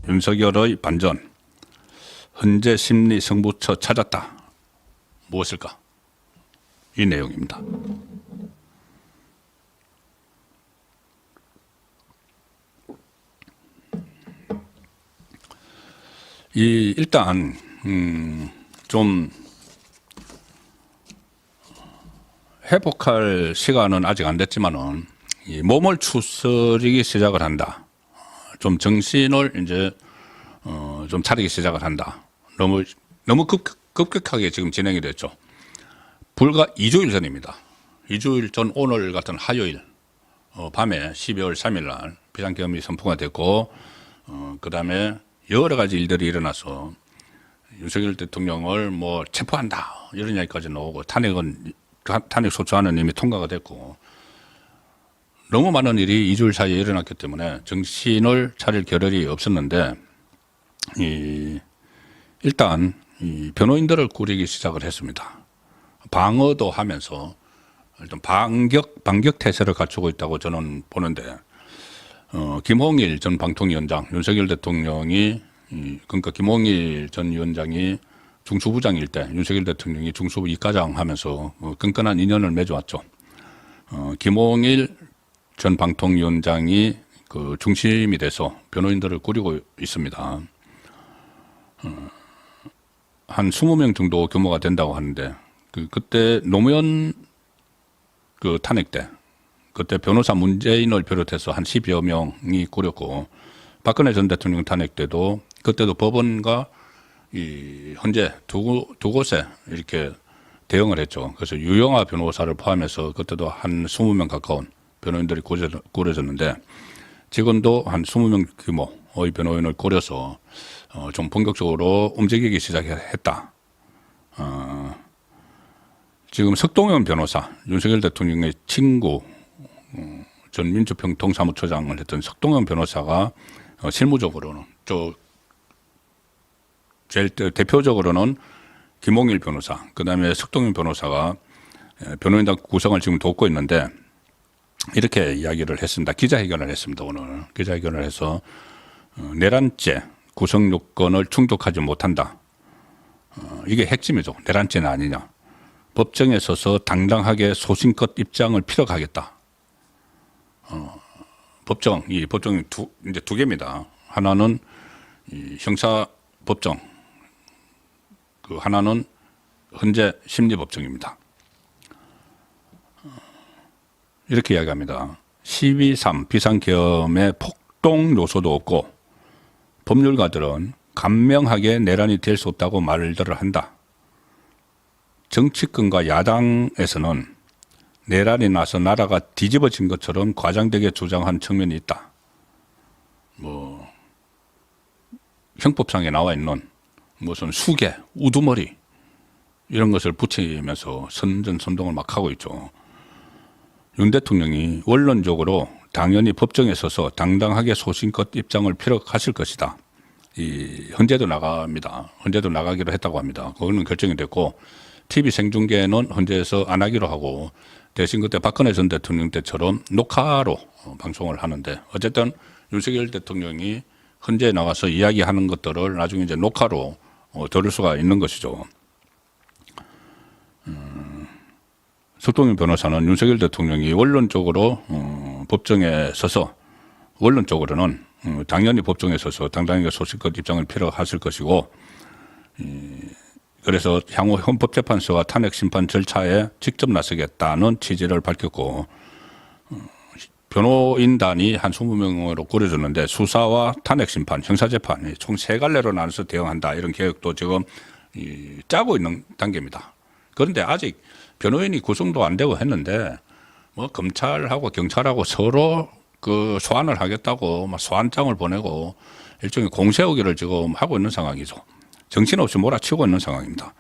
윤석열의 반전, 헌재 심리 승부처 찾았다. 무엇일까? 이 내용입니다. 일단 좀 회복할 시간은 아직 안 됐지만은 이 몸을 추스리기 시작을 한다. 좀 정신을 이제 좀 차리기 시작을 한다. 너무 급격하게 지금 진행이 됐죠. 불과 2주일 전입니다. 2주일 전 오늘 같은 화요일 밤에 12월 3일 날 비상계엄이 선포가 됐고 그다음에 여러 가지 일들이 일어나서 윤석열 대통령을 뭐 체포한다 이런 이야기까지 나오고 탄핵 소추안은 이미 통과가 됐고 너무 많은 일이 2주일 사이에 일어났기 때문에 정신을 차릴 겨를이 없었는데 일단 변호인들을 꾸리기 시작을 했습니다. 방어도 하면서 일단 반격 태세를 갖추고 있다고 저는 보는데 김홍일 전 방통위원장, 윤석열 대통령이 그러니까 김홍일 전 위원장이 중수부장일 때 윤석열 대통령이 중수부 이과장 하면서 끈끈한 인연을 맺어왔죠. 김홍일 전 방통위원장이 그 중심이 돼서 변호인들을 꾸리고 있습니다. 한 20명 정도 규모가 된다고 하는데 그때 노무현 그 탄핵 때 그때 변호사 문재인을 비롯해서 한 10여 명이 꾸렸고 박근혜 전 대통령 탄핵 때도 그때도 법원과 이 헌재 두 곳에 이렇게 대응을 했죠. 그래서 유영아 변호사를 포함해서 그때도 한 20명 가까운 변호인들이 꾸려졌는데 지금도 한 20명 규모의 변호인을 꾸려서 좀 본격적으로 움직이기 시작했다. 지금 석동현 변호사, 윤석열 대통령의 친구, 전 민주평통사무처장을 했던 석동현 변호사가 실무적으로는 제일 대표적으로는 김홍일 변호사, 그다음에 석동현 변호사가 변호인단 구성을 지금 돕고 있는데 이렇게 이야기를 했습니다. 기자회견을 했습니다. 오늘 기자회견을 해서 내란죄 구성 요건을 충족하지 못한다. 이게 핵심이죠. 내란죄는 아니냐. 법정에 서서 당당하게 소신껏 입장을 펴가겠다. 법정이 이제 두 개입니다. 하나는 이 형사법정, 그 하나는 헌재 심리법정입니다. 이렇게 이야기합니다. 12.3 비상계엄의 폭동 요소도 없고 법률가들은 간명하게 내란이 될 수 없다고 말들을 한다. 정치권과 야당에서는 내란이 나서 나라가 뒤집어진 것처럼 과장되게 주장한 측면이 있다. 뭐 형법상에 나와 있는 무슨 수개, 우두머리 이런 것을 붙이면서 선전선동을 막 하고 있죠. 윤 대통령이 원론적으로 당연히 법정에 서서 당당하게 소신껏 입장을 펴가실 것이다. 이 헌재도 나갑니다. 헌재도 나가기로 했다고 합니다. 그거는 결정이 됐고 TV 생중계는 헌재에서 안 하기로 하고 대신 그때 박근혜 전 대통령 때처럼 녹화로 방송을 하는데 어쨌든 윤석열 대통령이 헌재에 나가서 이야기하는 것들을 나중에 이제 녹화로 들을 수가 있는 것이죠. 석동현 변호사는 윤석열 대통령이 원론적으로 법정에 서서 원론적으로는 당연히 법정에 서서 당당하게 소신껏 입장을 펴하실 것이고 그래서 향후 헌법재판소와 탄핵심판 절차에 직접 나서겠다는 취지를 밝혔고 변호인단이 한 20명으로 꾸려졌는데 수사와 탄핵심판, 형사재판 총 3갈래로 나눠서 대응한다. 이런 계획도 지금 짜고 있는 단계입니다. 그런데 아직 변호인이 구성도 안 되고 했는데 뭐 검찰하고 경찰하고 서로 그 소환을 하겠다고 막 소환장을 보내고 일종의 공세우기를 지금 하고 있는 상황이죠. 정신없이 몰아치고 있는 상황입니다.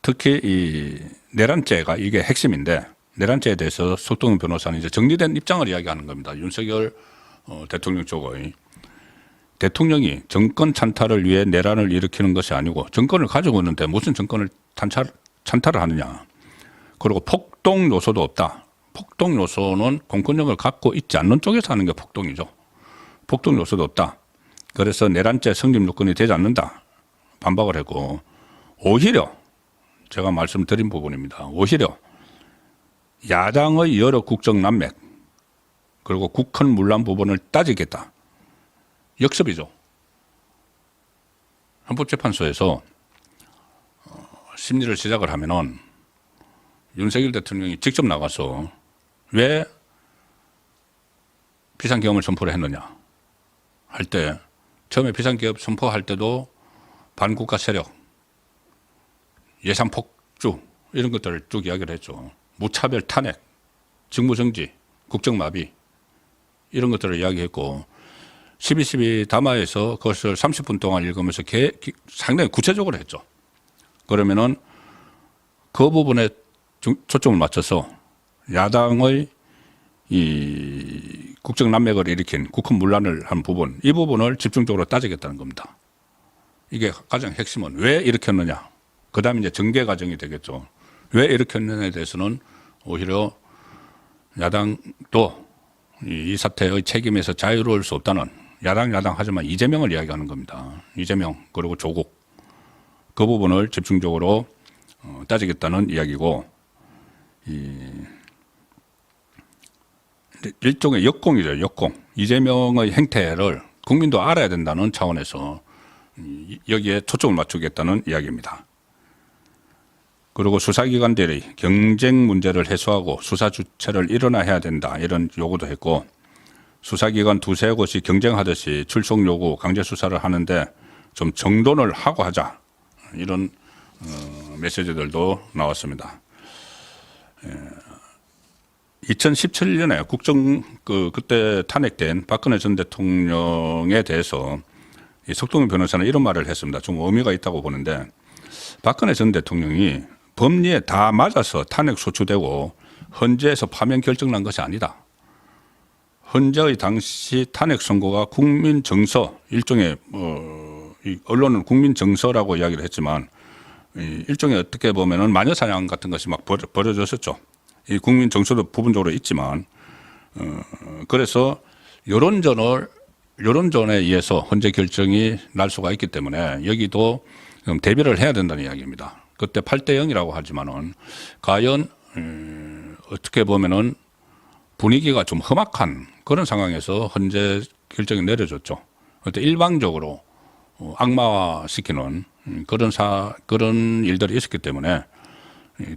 특히 이 내란죄가 이게 핵심인데 내란죄에 대해서 석동현 변호사는 이제 정리된 입장을 이야기하는 겁니다. 윤석열 대통령 쪽의 대통령이 정권 찬탈을 위해 내란을 일으키는 것이 아니고 정권을 가지고 있는데 무슨 정권을 찬탈을 하느냐. 그리고 폭동 요소도 없다. 폭동 요소는 공권력을 갖고 있지 않는 쪽에서 하는 게 폭동이죠. 폭동 요소도 없다. 그래서 내란죄 성립 요건이 되지 않는다. 반박을 했고, 오히려 제가 말씀드린 부분입니다. 오히려 야당의 여러 국정 난맥 그리고 국헌 문란 부분을 따지겠다. 역습이죠. 헌법재판소에서 심리를 시작을 하면은 윤석열 대통령이 직접 나가서 왜 비상계엄을 선포를 했느냐 할 때, 처음에 비상계엄 선포할 때도 반국가 세력, 예산폭주 이런 것들을 쭉 이야기를 했죠. 무차별 탄핵, 직무정지, 국정마비 이런 것들을 이야기했고 12.12 담화에서 그것을 30분 동안 읽으면서 상당히 구체적으로 했죠. 그러면은 그 부분에 초점을 맞춰서 야당의 이 국정 난맥을 일으킨 국헌 문란을 한 부분, 이 부분을 집중적으로 따지겠다는 겁니다. 이게 가장 핵심은 왜 일으켰느냐. 그 다음에 이제 전개 과정이 되겠죠. 왜 일으켰느냐에 대해서는 오히려 야당도 이 사태의 책임에서 자유로울 수 없다는, 야당 하지만 이재명을 이야기하는 겁니다. 이재명 그리고 조국, 그 부분을 집중적으로 따지겠다는 이야기고, 일종의 역공이죠. 역공. 이재명의 행태를 국민도 알아야 된다는 차원에서 여기에 초점을 맞추겠다는 이야기입니다. 그리고 수사기관들이 경쟁 문제를 해소하고 수사 주체를 일원화해야 된다, 이런 요구도 했고, 수사기관 두세 곳이 경쟁하듯이 출석 요구, 강제 수사를 하는데 좀 정돈을 하고 하자, 이런 메시지들도 나왔습니다. 2017년에 그때 탄핵된 박근혜 전 대통령에 대해서 석동현 변호사는 이런 말을 했습니다. 좀 의미가 있다고 보는데, 박근혜 전 대통령이 법리에 다 맞아서 탄핵 소추되고 헌재에서 파면 결정난 것이 아니다. 헌재의 당시 탄핵 선고가 국민 정서, 일종의 언론은 국민 정서라고 이야기를 했지만 일종의 어떻게 보면은 마녀 사냥 같은 것이 막 벌어졌었죠. 이 국민 정서도 부분적으로 있지만 그래서 여론전에 의해서 헌재 결정이 날 수가 있기 때문에 여기도 대비를 해야 된다는 이야기입니다. 그때 8대 0이라고 하지만은 과연 어떻게 보면은 분위기가 좀 험악한 그런 상황에서 헌재 결정이 내려졌죠. 그때 일방적으로 악마화시키는 그런 일들이 있었기 때문에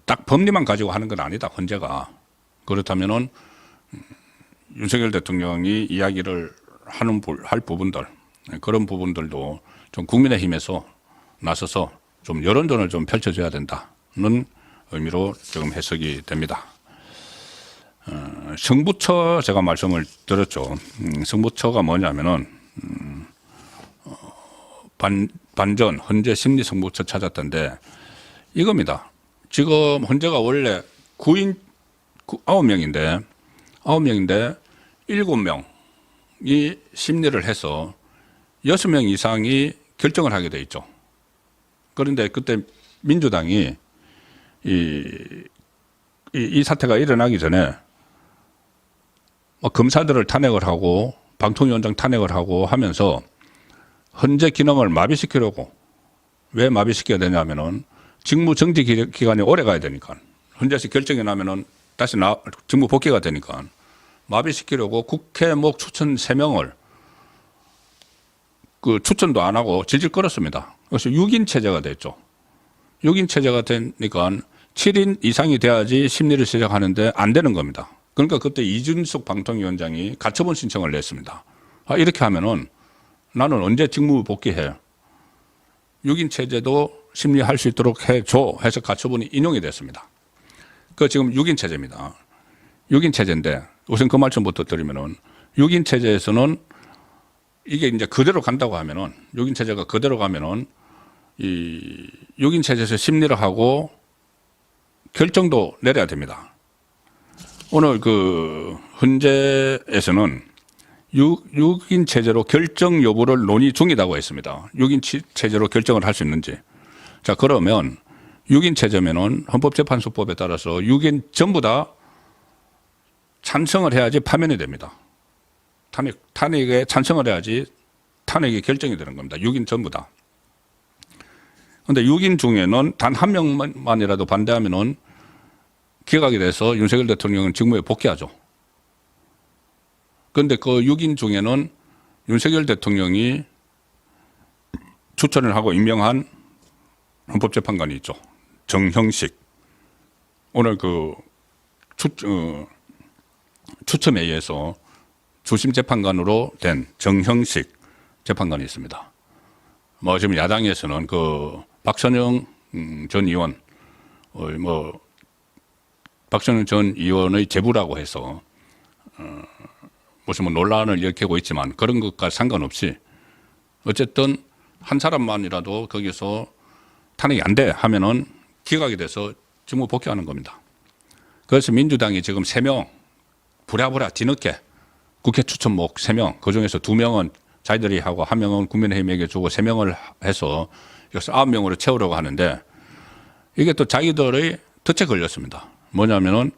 딱 법리만 가지고 하는 건 아니다, 헌재가. 그렇다면은 윤석열 대통령이 이야기를 할 부분들, 그런 부분들도 좀 국민의힘에서 나서서 좀 여론전을 좀 펼쳐줘야 된다는 의미로 지금 해석이 됩니다. 성부처 제가 말씀을 드렸죠. 성부처가 뭐냐면은 반전 헌재 심리 성부처 찾았던데 이겁니다. 지금 헌재가 원래 9명인데 7명이 심리를 해서 6명 이상이 결정을 하게 돼 있죠. 그런데 그때 민주당이 이 사태가 일어나기 전에 검사들을 탄핵을 하고 방통위원장 탄핵을 하고 하면서 헌재 기능을 마비시키려고, 왜 마비시켜야 되냐면은 직무 정지 기간이 오래 가야 되니까, 헌재에서 결정이 나면은 다시 직무 복귀가 되니까 마비시키려고 국회목 추천 3명을 추천도 안 하고 질질 끌었습니다. 그래서 6인 체제가 됐죠. 6인 체제가 되니까 7인 이상이 돼야지 심리를 시작하는데 안 되는 겁니다. 그러니까 그때 이준석 방통위원장이 가처분 신청을 냈습니다. 이렇게 하면은 나는 언제 직무 복귀해? 6인 체제도 심리할 수 있도록 해줘 해서 가처분이 인용이 됐습니다. 그 지금 6인 체제입니다. 6인 체제인데 우선 그 말씀부터 드리면은 6인 체제에서는 이게 이제 그대로 간다고 하면은 6인 체제가 그대로 가면은 이 6인 체제에서 심리를 하고 결정도 내려야 됩니다. 오늘 헌재에서는 6인 체제로 결정 여부를 논의 중이라고 했습니다. 6인 체제로 결정을 할 수 있는지. 자, 그러면 6인 체제면은 헌법재판소법에 따라서 6인 전부 다 찬성을 해야지 파면이 됩니다. 탄핵에 찬성을 해야지 탄핵이 결정이 되는 겁니다. 6인 전부 다. 그런데 6인 중에는 단 한 명만이라도 반대하면은 기각이 돼서 윤석열 대통령은 직무에 복귀하죠. 그런데 그 6인 중에는 윤석열 대통령이 추천을 하고 임명한 헌법재판관이 있죠. 정형식. 오늘 그 추첨에 의해서 주심 재판관으로 된 정형식 재판관이 있습니다. 뭐 지금 야당에서는 그 박선영 전 의원, 박선영 전 의원의 제부라고 해서 무슨 뭐 논란을 일으키고 있지만 그런 것과 상관없이 어쨌든 한 사람만이라도 거기서 탄핵이 안 돼 하면은 기각이 돼서 직무 복귀하는 겁니다. 그래서 민주당이 지금 3명 부랴부랴 뒤늦게 국회 추천목 3명, 그중에서 2명은 자기들이 하고 1명은 국민의힘에게 주고 3명을 해서 여기서 9명으로 채우려고 하는데 이게 또 자기들의 덫에 걸렸습니다. 뭐냐면은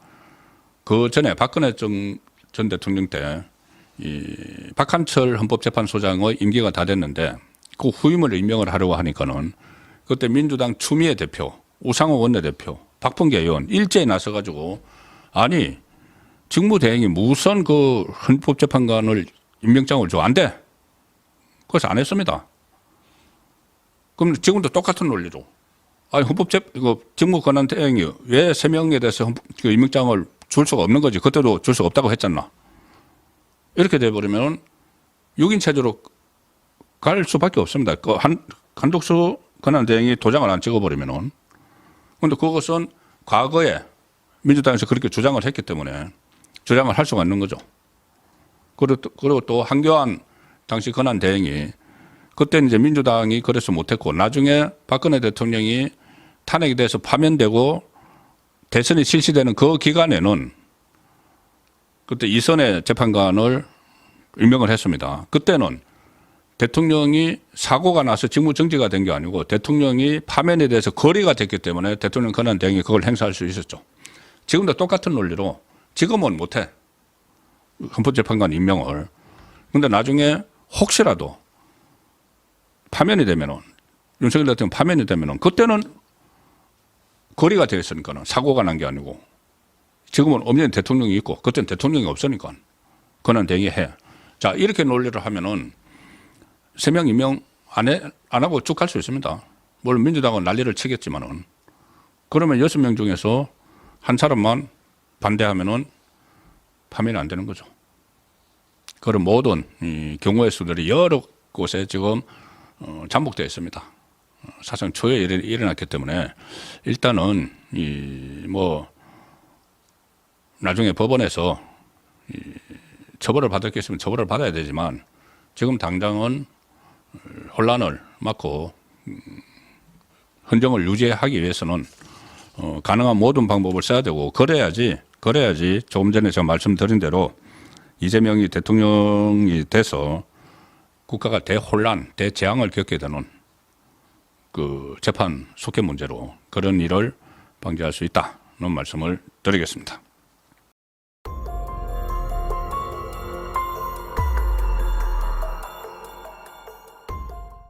그 전에 박근혜 전 대통령 때 이 박한철 헌법재판소장의 임기가 다 됐는데 그 후임을 임명을 하려고 하니까는 그때 민주당 추미애 대표, 우상호 원내대표, 박범계 의원 일제히 나서가지고 아니 직무대행이 무슨 그 헌법재판관을 임명장을 줘 안 돼. 그래서 안 했습니다. 그럼 지금도 똑같은 논리로 아니 직무권한대행이 왜 3명에 대해서 그 임명장을 줄 수가 없는 거지. 그때도 줄 수가 없다고 했잖아. 이렇게 돼버리면 6인 체제로 갈 수밖에 없습니다. 그 한독수 권한대행이 도장을 안 찍어버리면은. 그런데 그것은 과거에 민주당에서 그렇게 주장을 했기 때문에 주장을 할 수가 있는 거죠. 그리고 또 한교안 당시 권한대행이 그때는 이제 민주당이 그래서 못했고 나중에 박근혜 대통령이 탄핵에 대해서 파면되고 대선이 실시되는 그 기간에는 그때 이선의 재판관을 임명을 했습니다. 그때는 대통령이 사고가 나서 직무 정지가 된 게 아니고 대통령이 파면에 대해서 거리가 됐기 때문에 대통령 권한대행이 그걸 행사할 수 있었죠. 지금도 똑같은 논리로 지금은 못해. 헌법재판관 임명을. 그런데 나중에 혹시라도 파면이 되면은 윤석열 대통령 파면이 되면은 그때는 거리가 되어 있으니까는 사고가 난 게 아니고 지금은 엄연히 대통령이 있고 그때는 대통령이 없으니까 권한대행이 해. 자 이렇게 논리를 하면은 3명 임명 안 하고 쭉 갈 수 있습니다. 물론 민주당은 난리를 치겠지만은 그러면 6명 중에서 한 사람만 반대하면은 파면이 안 되는 거죠. 그런 모든 이 경우의 수들이 여러 곳에 지금 잠복되어 있습니다. 사상 초에 일어났기 때문에 일단은 나중에 법원에서 처벌을 받을 게 있으면 처벌을 받아야 되지만 지금 당장은 혼란을 막고 헌정을 유지하기 위해서는 가능한 모든 방법을 써야 되고 그래야지 조금 전에 제가 말씀드린 대로 이재명이 대통령이 돼서 국가가 대혼란, 대재앙을 겪게 되는 그 재판 속회 문제로 그런 일을 방지할 수 있다는 말씀을 드리겠습니다.